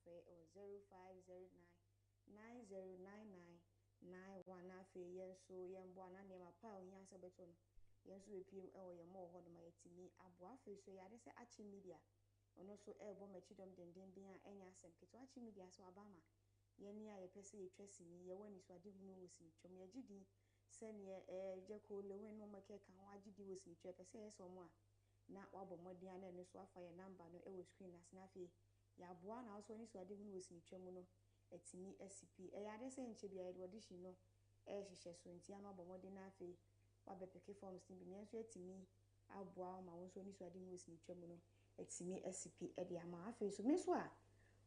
frɛ o 0509909991 na afei yenso yembo na nema pa ohia se beto no yenso epiem ewo ye mo ho no ma yetimi abo afei so yade se achi media ono so ebo machidom dendenden a enya asem keto achi media so abama yeni a yepese yetwasi ni ye wani so ade hunu wosi twom ye gidi sene jeko lewen no make ka ho agidi wosi twa pese yeso mo a na wabo modian na ne so afa ye number no ewo screen as na afei ya aboa na so ni so ade hunu wosi twam no etimi SCP yade se nche bia ye audition no hihye so ntia no abomode na afei wabepeke forms tin bi nso etimi aboa ma won so ni so ade hunu wosi twam no etimi SCP de ama afei so me so a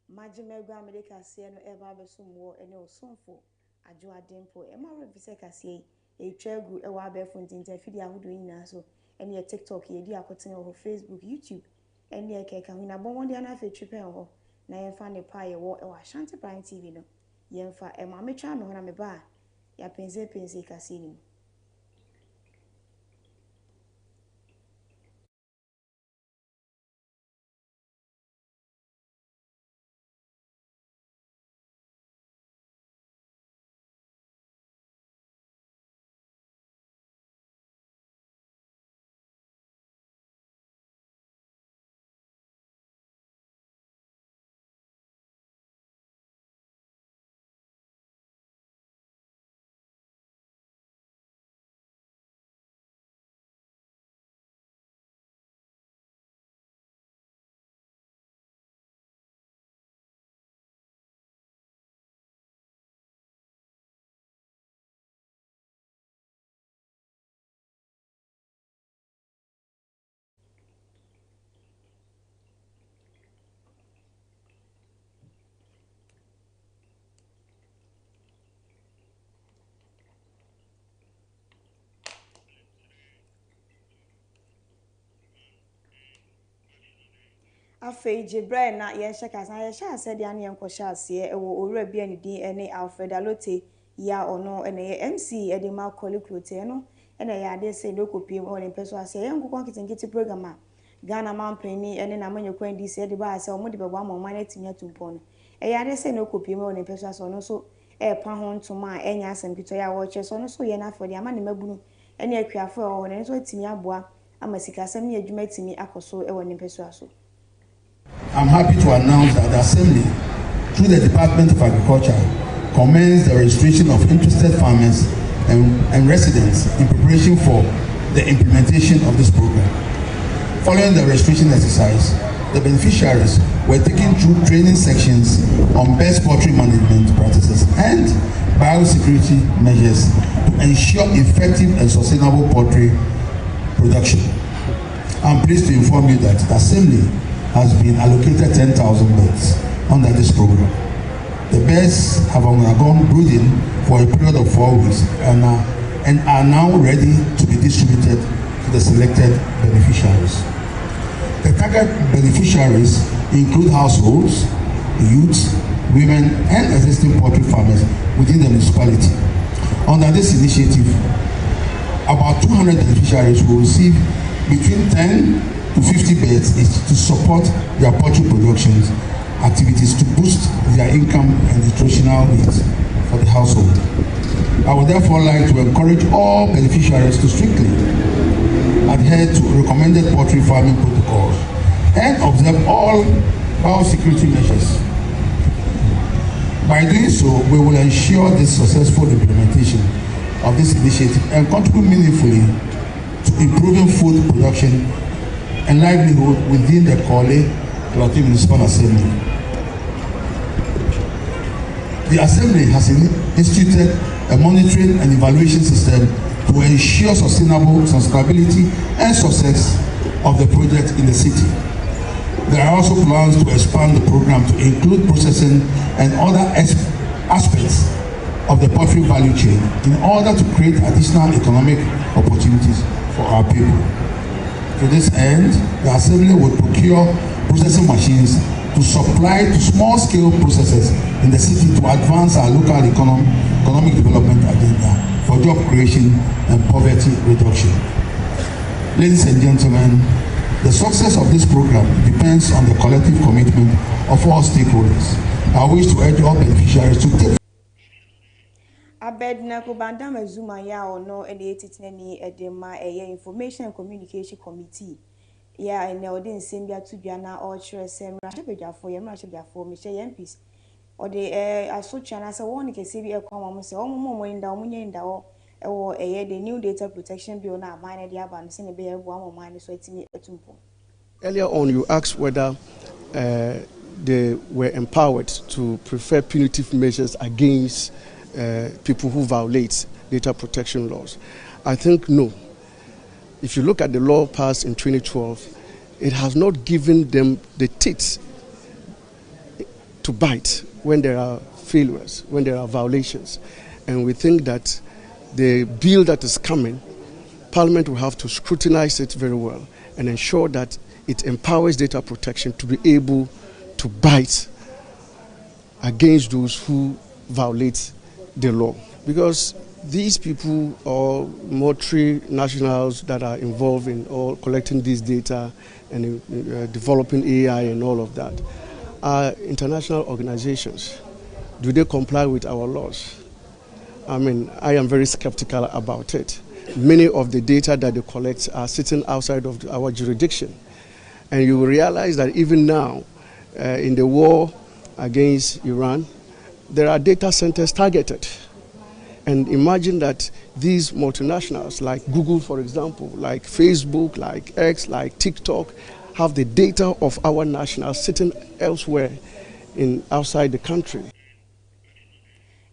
magimegwa medical se no eba besomwo ene osomfo ajo adempo e ma revise kase etwagu e wa abefo ntinta fidi ahodo nyina so ene TikTok ye di akoten ho Facebook YouTube ene keka hu na bon wonde na afa twipen ho na yemfa ne pa ye wo e wa Ashanti Prime TV no yemfa e ma metwa me ho na me ba ya pense kase ni afei Jibril na ye sheka san ye sha se dia na ye nkosha ase ewo owura bia ne din ene Alfred Alote ya ono ene ye MC ede ma kolikrote no ene ya ade se no kopiem o ne peso ase ye nkokon kitinkiti program a Ghana mampani ene na manyekwan di se ede ba ase o mo de bebo amoma na timia tumpo no e ya ade se no kopiem o ne peso ase no so e pa ho ntoma enya asem kito ya wo che so no so ye na afode ama ne mabunu ene akuafo e wo ne so timi aboa ama sikasem ne adwuma timi akoso e wo ne peso aso. I'm happy to announce that the Assembly, through the Department of Agriculture, commenced the registration of interested farmers and residents in preparation for the implementation of this program. Following the registration exercise, the beneficiaries were taken through training sections on best poultry management practices and biosecurity measures to ensure effective and sustainable poultry production. I'm pleased to inform you that the Assembly has been allocated 10,000 birds under this program. The birds have undergone brooding for a period of 4 weeks and are now ready to be distributed to the selected beneficiaries. The target beneficiaries include households, youths, women, and existing poultry farmers within the municipality. Under this initiative, about 200 beneficiaries will receive between 10 to 50 birds each to support their poultry production activities to boost their income and nutritional needs for the household. I would therefore like to encourage all beneficiaries to strictly adhere to recommended poultry farming protocols and observe all biosecurity measures. By doing so, we will ensure the successful implementation of this initiative and contribute meaningfully to improving food production and livelihood within the Kole Municipal Assembly. The Assembly has instituted a monitoring and evaluation system to ensure sustainability and success of the project in the city. There are also plans to expand the program to include processing and other aspects of the poultry value chain in order to create additional economic opportunities for our people. To this end, the Assembly will procure processing machines to supply to small-scale processors in the city to advance our local economic development agenda for job creation and poverty reduction. Ladies and gentlemen, the success of this program depends on the collective commitment of all stakeholders. I wish to urge all beneficiaries to take Abedna Kubandama Zuma ya or no any etitnani edema information and communication committee. Ya and now didn't send ya to Diana or Chesem Rashabeja for Yamrashabia for Michelle Yampis. Or the Asuchan as a one can see a common say, oh, more in down in the or the new data protection bill now, mine the Aban, send a bear one mine so it's me a tumpo. Earlier on, you asked whether they were empowered to prefer punitive measures against people who violate data protection laws. I think no. If you look at the law passed in 2012, it has not given them the teeth to bite when there are failures, when there are violations. And we think that the bill that is coming, Parliament will have to scrutinize it very well and ensure that it empowers data protection to be able to bite against those who violate the law. Because these people or multinationals that are involved in all collecting this data and developing AI and all of that are international organizations. Do they comply with our laws? I mean, I am very skeptical about it. Many of the data that they collect are sitting outside of our jurisdiction. And you will realize that even now, in the war against Iran, there are data centers targeted. And imagine that these multinationals, like Google, for example, like Facebook, like X, like TikTok, have the data of our nationals sitting elsewhere outside the country.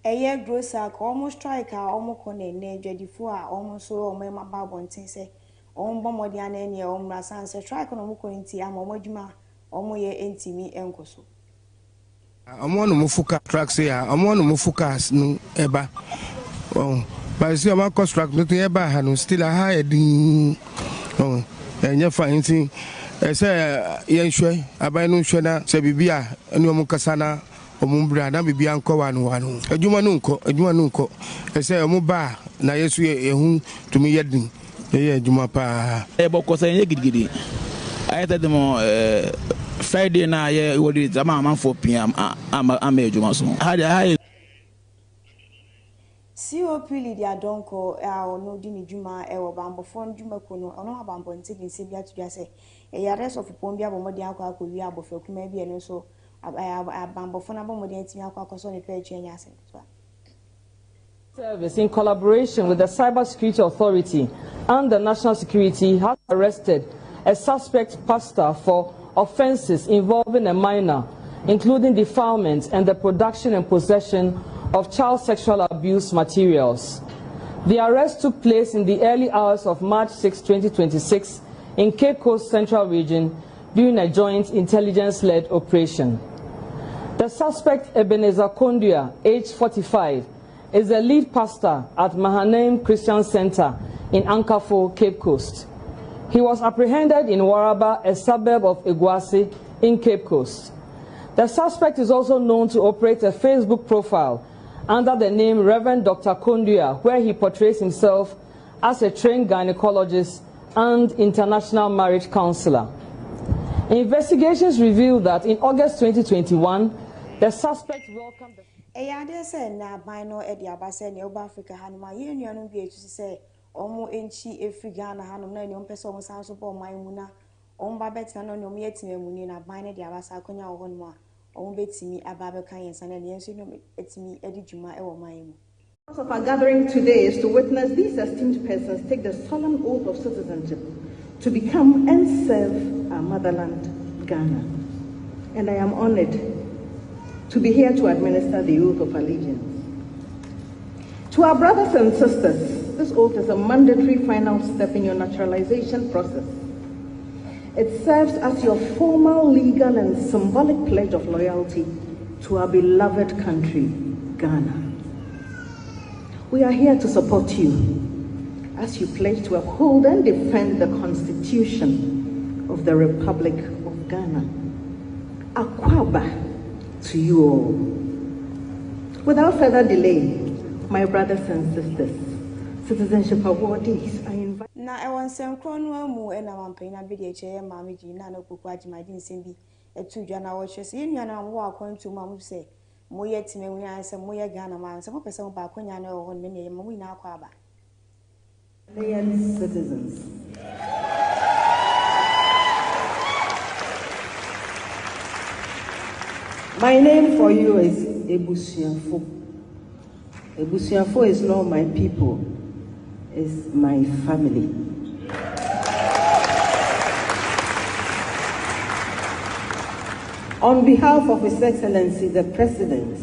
A year gross almost strike almost connect for almost so my Bible say Bombodian and your own Rasan strike on Mokointi and Momojima Omoye Entimi Enkoso. I'm one Mufuka tracks here. I'm one Mufukas no eba. Oh, but see, I'm construct nothing eba. And still a high ding. Oh, and you're finding. I say, Yenshe, Abano Shena, Sebibia, and Yomukasana, Omumbra, Nabi Bianco, one. A Jumanunco. I say, Omuba, Nayesu, to me yet. Yeah, Jumapa. Ebo saying gidi. I tell them Friday na ye what is a man 4 p.m. I'm a Jumason. High COP Lydia Donko, no Dini Juma, Bambo Fon Juma Kuno, or no Bambo and taking Sibia to just say a rest of Pombia Modiaco could be able for maybe and also a Bambo Fonabo Modiantiaco Cosoni Page and Yasin. Service, in collaboration with the Cybersecurity Authority and the National Security, has arrested a suspect pastor for offenses involving a minor, including defilement and the production and possession of child sexual abuse materials. The arrest took place in the early hours of March 6, 2026 in Cape Coast Central Region during a joint intelligence-led operation. The suspect, Ebenezer Kondia, aged 45, is the lead pastor at Mahanaim Christian Center in Ankafo, Cape Coast. He was apprehended in Waraba, a suburb of Iguasi in Cape Coast. The suspect is also known to operate a Facebook profile under the name Reverend Dr. Kondia, where he portrays himself as a trained gynecologist and international marriage counselor. Investigations reveal that in August 2021, the suspect welcomed the... Eyade say na bino e dia ba say ne Oba Africa hanuma ye nuanu bi etu say omo enchi Africa hanum na ne ompese omo sanso bo man mu na omo ba betina no ne omo yetima mu ni na ban ne dia ba sa akonya wo honum a omo betimi aba be kan yensa na ne yenso no etimi edi djuma e wo man mu. The purpose of our gathering today is to witness these esteemed persons take the solemn oath of citizenship to become and serve our motherland, Ghana. And I am honored to be here to administer the oath of allegiance. To our brothers and sisters, this oath is a mandatory final step in your naturalization process. It serves as your formal, legal, and symbolic pledge of loyalty to our beloved country, Ghana. We are here to support you as you pledge to uphold and defend the Constitution of the Republic of Ghana. Akwaba to you all. Without further delay, my brothers and sisters, citizenship awardees, I invite... Na ewan sem kronwa mu ena wampena bi de che mama ji na no poku ajimadi nsem bi etu dwa na wo hwese ye nua na wo akwantu ma mo se mo ye time mu yan se mo ye Ghana man se mo pese mo ba akwanya na wo ho ne ye mo nyina akwa aba citizens. My name for you is Ebusiafo. Ebusiafo is not my people, it's my family. On behalf of His Excellency the President,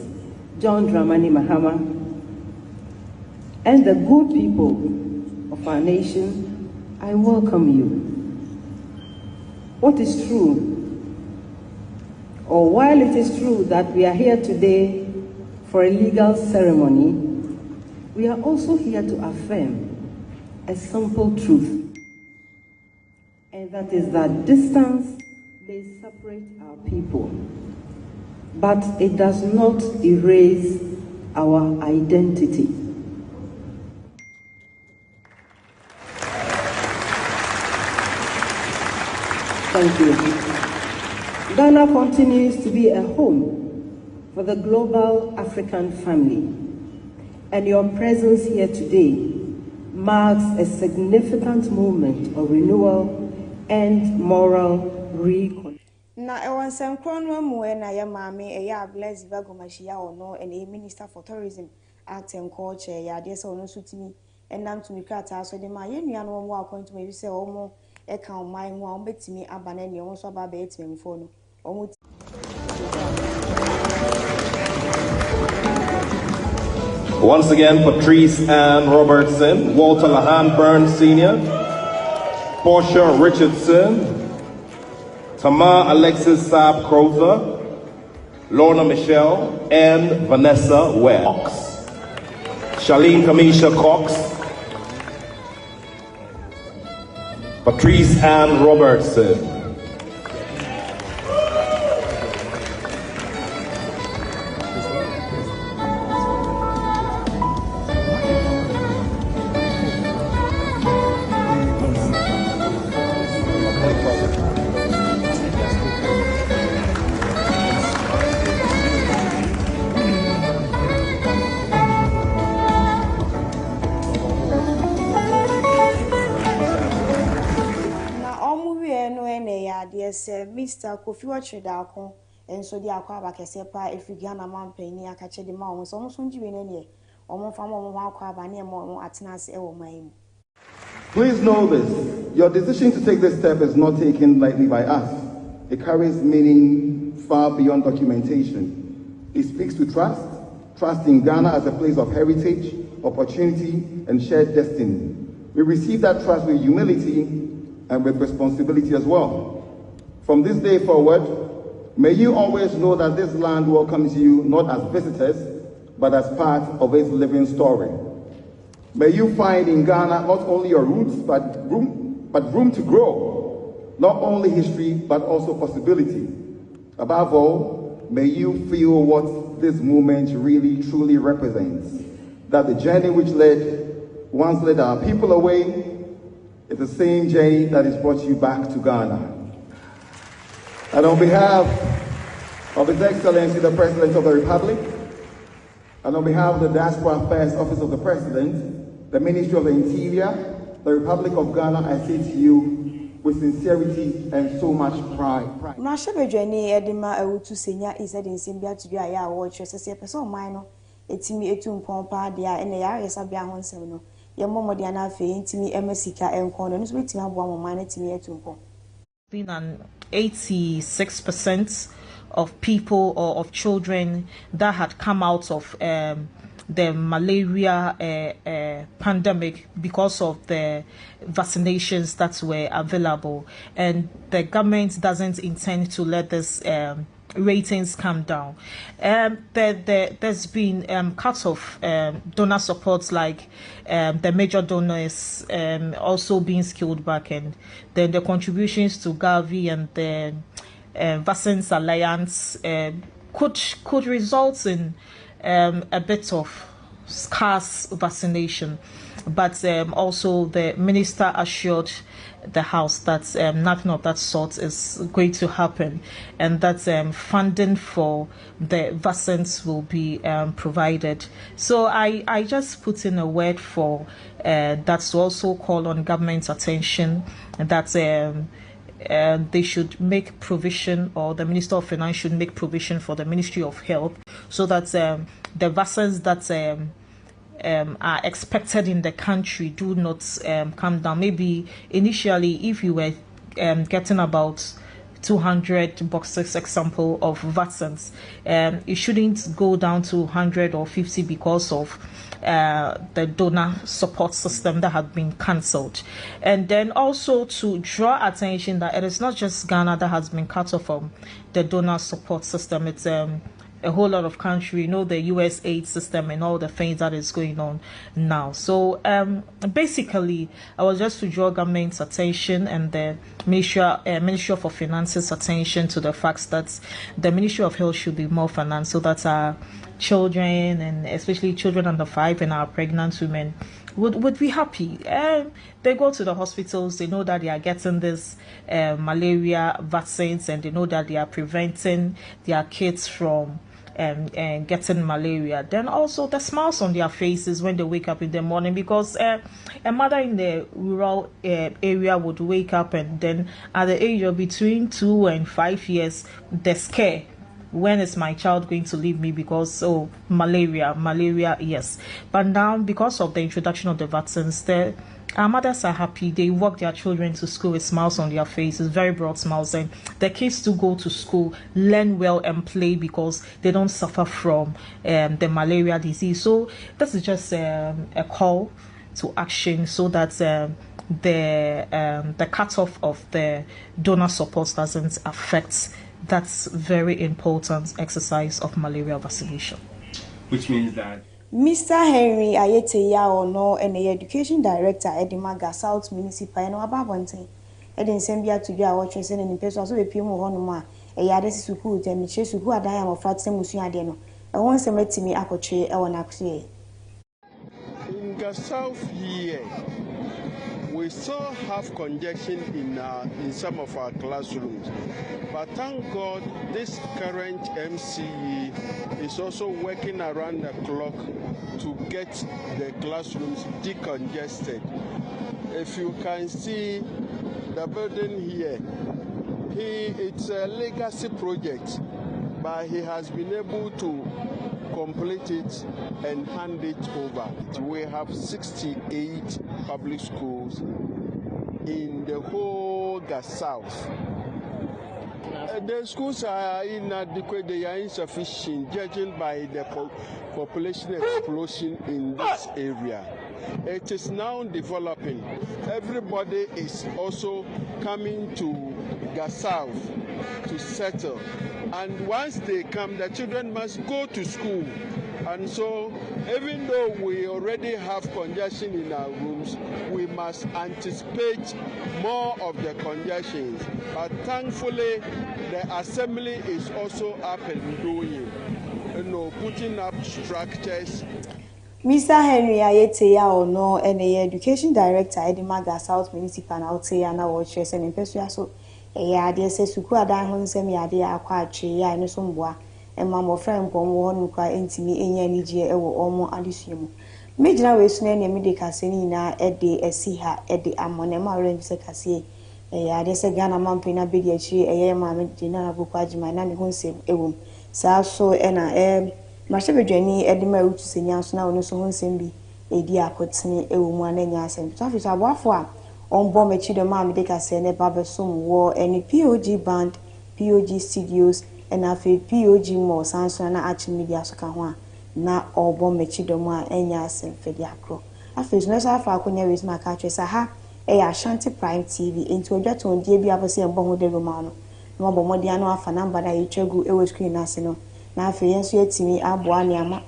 John Dramani Mahama, and the good people of our nation, I welcome you. What is true, or while it is true that we are here today for a legal ceremony, we are also here to affirm a simple truth, and that is that distance may separate our people, but it does not erase our identity. Thank you. Ghana continues to be a home for the global African family, and your presence here today marks a significant moment of renewal and moral recon. Na ewan sem kronwa mu na ya maame eya Blaise Bagomashia ono ene Minister for Tourism, Art and Culture ya de se ono sutimi enam tumi krata so de ma ye nua no mo akwantu me se omo e kan oman ho a betimi aba na ne won so aba be etimi mfo no omo. Once again, Patrice Ann Robertson, Walter Lahan Burns Sr., Portia Richardson, Tamar Alexis Saab Crozer, Lorna Michelle, and Vanessa Webb. Charlene Kamisha Cox, Patrice Ann Robertson. Mr. Kofi Wachidako and so the Aquaba Casepa if you Ghana man penny a catch the mountains almost on Jimene or from Aquaba near more Atnas Ewo. Please know this, your decision to take this step is not taken lightly by us. It carries meaning far beyond documentation. It speaks to trust in Ghana as a place of heritage, opportunity, and shared destiny. We receive that trust with humility and with responsibility as well. From this day forward, may you always know that this land welcomes you not as visitors, but as part of its living story. May you find in Ghana not only your roots, but room to grow, not only history, but also possibility. Above all, may you feel what this movement really, truly represents, that the journey which once led our people away is the same journey that has brought you back to Ghana. And on behalf of His Excellency, the President of the Republic, and on behalf of the Diaspora Affairs Office of the President, the Ministry of the Interior, the Republic of Ghana, I say to you with sincerity and so much pride. Mashabe journey edima ewutu senya isa de nsimbia to bia ya wo chese se person man no etimi etu mpompa de a ene ya yesa bia ho nsem no ye momode ana afi ntimi emasika enkon no so betimi abo amman na etimi etu mpom. Been an 86% of people or of children that had come out of the malaria pandemic because of the vaccinations that were available, and the government doesn't intend to let this ratings come down. There's been cut off donor supports, like the major donors also being scaled back, and then the contributions to Gavi and the Vaccines Alliance could result in a bit of scarce vaccination. but also the minister assured the House that nothing of that sort is going to happen, and that funding for the vaccines will be provided. So I just put in a word for that's also call on government's attention, that they should make provision, or the Minister of Finance should make provision for the Ministry of Health, so that the vaccines that are expected in the country do not come down. Maybe initially, if you were getting about 200 boxes example of vaccines, it shouldn't go down to 100 or 50 because of the donor support system that had been cancelled. And then also to draw attention that it is not just Ghana that has been cut off from the donor support system. It's a whole lot of country, the US aid system and all the things that is going on now. So basically, I was just to draw government's attention and the Ministry of Finance's attention to the fact that the Ministry of Health should be more financed, so that our children, and especially children under 5 and our pregnant women, would be happy. They go to the hospitals, they know that they are getting this malaria vaccines, and they know that they are preventing their kids from getting malaria. Then also the smiles on their faces when they wake up in the morning, because a mother in the rural area would wake up, and then at the age of between 2 and 5 years, they scare. When is my child going to leave me? Because malaria, yes. But now, because of the introduction of the vaccines, our mothers are happy. They walk their children to school with smiles on their faces, very broad smiles, and the kids do go to school, learn well and play, because they don't suffer from the malaria disease. So this is just a call to action, so that the cutoff of the donor support doesn't affect that's very important exercise of malaria vaccination. Which means that Mr. Henry Ayeteya Ono and the Education Director at the Maga South Municipal and Ababonte. Eden Sembia to be our watching and in person also a Pimu Honoma, a Yadis Suku, and Michesu who are dying of Fratsen Musiadeno. I want some to me Akoche Ewanakse. In the South here, we still have congestion in some of our classrooms, but thank God this current MCE is also working around the clock to get the classrooms decongested. If you can see the building here, it's a legacy project, but he has been able to complete it and hand it over. We have 68 public schools in the whole South. The schools are inadequate, they are insufficient, judging by the population explosion in this area. It is now developing. Everybody is also coming to South to settle. And once they come, the children must go to school. And so, even though we already have congestion in our rooms, we must anticipate more of the congestions. But thankfully, the assembly is also up and doing, putting up structures. Mr. Henry Ayeteya Ono and the Education Director at the Maga South Municipal and Altea now watches and in Pesuaso. Dear says Suku Adan Honsem Yadia acquired tree, I know some bois, and Mamma friend Bombo cry into me in any year or more addition. Major was name Medica Senina at the Esiha at the Amonema Range Secassi. There's a Ghana Mampina Bidiachi, a Yama Dinana Bukaji, my nanny Honsem, Ewum. So and Masha Jenny, Edinburgh to Seniors now, no so Honsembi, a dear puts me a woman and yas and Tafis are waffle. On bomb a chido mammy de Cassene, Babasum war, any POG band, POG studios, and a POG more, Sansana Archie Media Sokawa. Na all bomb a chido ma and yas and Fediacro. I feel no Falconia with my catches. Aha, a ASHANTI Prime TV into a jet on DB Abasi and Bongo de Romano. No Bomodiano Fanamba that you chegu, it was screen national. Now for yes, you to me, Abua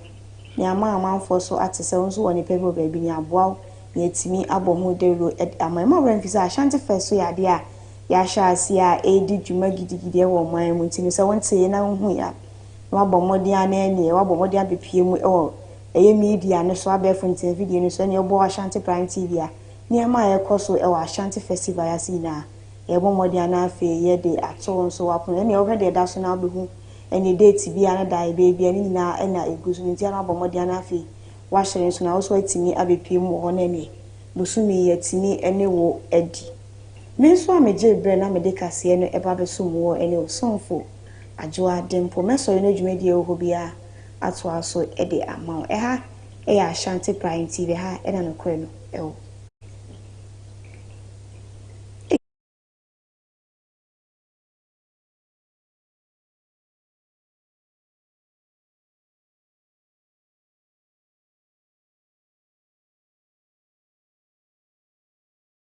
Niama amount for so at the sounds on a paper baby near Bow. Yet to me, Abo de Ro at my mother and ASHANTI first, so ya dear. Yasha see a did you make it or my mountain? So I want to say now who ya. Wabomodian and Wabomodian be PM or ɛyɛ media no so abɛɛfo ntin video no so ne ɛbɔ Ashanti Prime TV a niema ɛkɔ so ɛwɔ Ashanti Festival asi na ɛbɔ mɔde na afi yɛ de ato nso wapono ne ɛwɔ de da so na abɛhu ɛne date bi ana da baby ani na ɛna egu so ntia na abɔ mɔde na afi wahyɛ nso na also atimi abɛpie mu hɔ na ne busumi yɛtimi ɛne wo adi me nso amegye bre na mede kase no ɛba bɛso mu wɔ ɛne osonfo adwoa dempo mesɔre no dwumadi ɛwɔ bia ato aso ɛde ama ɛha ɛyɛ Ashanti Prime TV ha ɛna no kɔ no ɛwɔ